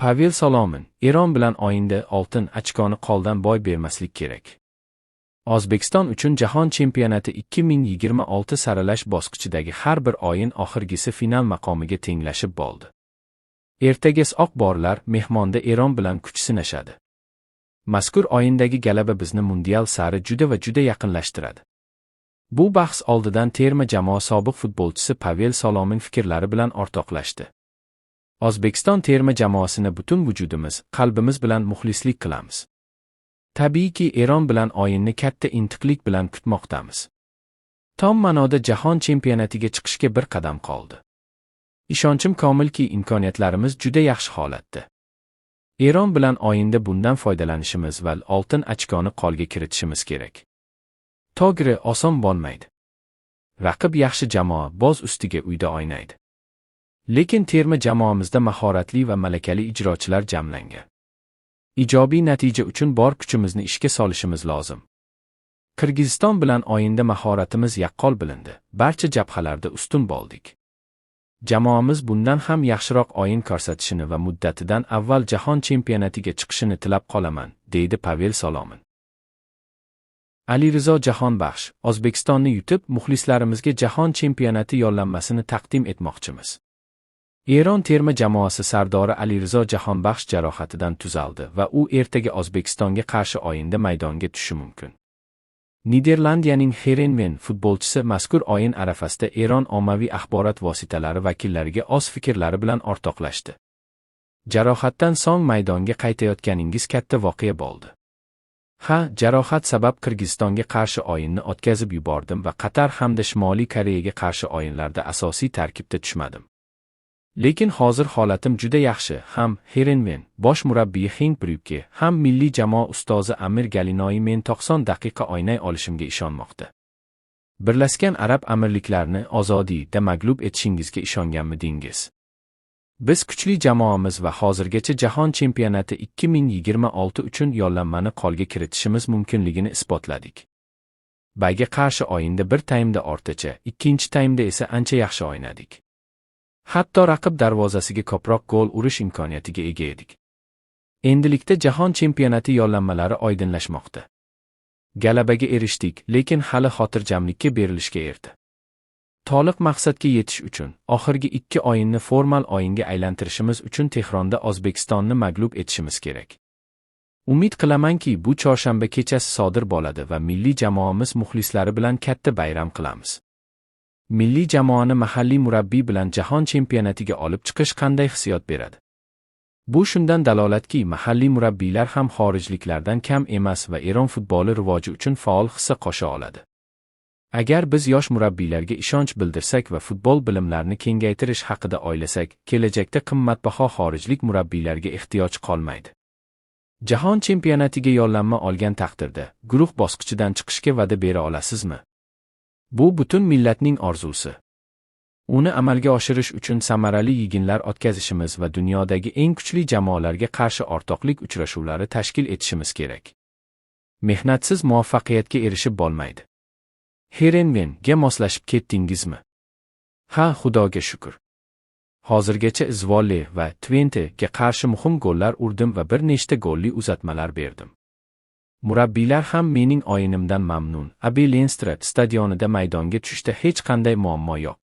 Pavel Solomin: Eron bilan o'yinda oltin ochkoni qo'ldan boy bermaslik kerak. O'zbekiston uchun Jahon chempionati 2026 saralash bosqichidagi har bir o'yin oxirgisi final maqomiga tenglashib bo'ldi. Ertaga oqborlar mehmonda Eron bilan kuch sinashadi. Mazkur o'yindagi g'alaba bizni mundial sari juda yaqinlashtiradi. Bu bahs oldidan terma jamoa sobiq futbolchisi Pavel Solomin fikrlari bilan o'rtoqlashdi. O'zbekiston terma jamoasini butun vujudimiz, qalbimiz bilan muxlislik qilamiz. Tabiiyki Eron bilan o'yinni katta intiqlik bilan kutmoqdamiz. Tom ma'noda jahon chempionatiga chiqishga bir qadam qoldi. Ishonchim komilki imkoniyatlarimiz juda yaxshi holatda. Eron bilan o'yinda bundan foydalanishimiz va oltin ochkoni qo'lga kiritishimiz kerak. To'g'ri, oson bo'lmaydi. Raqib yaxshi jamoa, boz ustiga uyda o'ynaydi. Lekin terma jamoamizda mahoratli va malakali ijrochilar jamlangan. Ijobiy natija uchun bor kuchimizni ishga solishimiz lozim. Qirg'iziston bilan o'yinda mahoratimiz yaqqol bilindi. Barcha jabhalarda ustun bo'ldik. Jamoamiz bundan ham yaxshiroq o'yin ko'rsatishini va muddatidan avval jahon chempionatiga chiqishini tilab qolaman, deydi Pavel Solomin. Alirizo Jahonbaxsh: O'zbekistonni yutib, muxlislarimizga jahon chempionati yo'llanmasini taqdim etmoqchimiz. Eron terma jamoasi sardori Alirizo Jahonbaxsh jarohatidan tuzaldi va u ertaga O'zbekistonga qarshi o'yinda maydonga tushishi mumkin. Niderlandiyaning Heerenveen futbolchisi mazkur o'yin arafasida Eron ommaviy axborot vositalari vakillariga o'z fikrlari bilan o'rtoqlashdi. Jarohatdan so'ng maydonga qaytayotganingiz katta voqea bo'ldi. Ha, jarohat sabab Qirg'izistonga qarshi o'yinni o'tkazib yubordim va Qatar hamda Shimoliy Koreyaga qarshi o'yinlarda asosiy tarkibda tushmadim. Lekin hozir holatim juda yaxshi. Ham Heerenveen bosh murabbiyi Henk Bryuke, ham milliy jamoa ustozi Amir Galinoy men 90 daqiqa o'ynay olishimga ishonmoqda. Birlashgan Arab Amirliklarini ozodiyda mag'lub etishingizga ishonganmidingiz? Biz kuchli jamoamiz va hozirgacha jahon chempionati 2026 uchun yo'llanmani qo'lga kiritishimiz mumkinligini isbotladik. Bayga qarshi o'yinda bir taymda o'rtacha, ikkinchi taymda esa ancha yaxshi o'ynadik. Hatto raqib darvozasiga ko'proq gol urish imkoniyatiga ega edik. Endilikda jahon chempionati yo'llanmalari oydinlashmoqda. G'alabaga erishdik, lekin hali xotirjamlikka berilishga erta. To'liq maqsadga yetish uchun, oxirgi 2 o'yinni formal o'yinga aylantirishimiz uchun Tehronda O'zbekistonni mag'lub etishimiz kerak. Umid qilamanki, bu chorshanba kechasi sodir bo'ladi va milliy jamoamiz muxlislari bilan katta bayram qilamiz. Milliy jamoani mahalliy murabbiy bilan jahon chempionatiga olib chiqish qanday hissiyot beradi? Bu shundan dalolatki, mahalliy murabbiylar ham xorijliklardan kam emas va Eron futboli rivoji uchun faol hissa qo'sha oladi. Agar biz yosh murabbiylarga ishonch bildirsak va futbol bilimlarini kengaytirish haqida o'ylasak, kelajakda qimmatbaho xorijlik murabbiylarga ehtiyoj qolmaydi. Jahon chempionatiga yo'llanma olgan taqdirda guruh bosqichidan chiqishga va'da bera olasizmi? Bu butun millatning orzusi. Uni amalga oshirish uchun samarali yig'inlar o'tkazishimiz va dunyodagi eng kuchli jamoalarga qarshi o'rtoqlik uchrashuvlari tashkil etishimiz kerak. Mehnatsiz muvaffaqiyatga erishib bo'lmaydi. Heerenveenga moslashib ketdingizmi? Ha, Xudoga shukr. Hozirgacha Zvolle va Twente'ga qarshi muhim gollar urdim va bir nechta golli uzatmalar berdim. Murabbiylar ham mening o'yinimdan mamnun. Abi Lenstrad stadionida maydonga tushishda hech qanday muammo yo'q.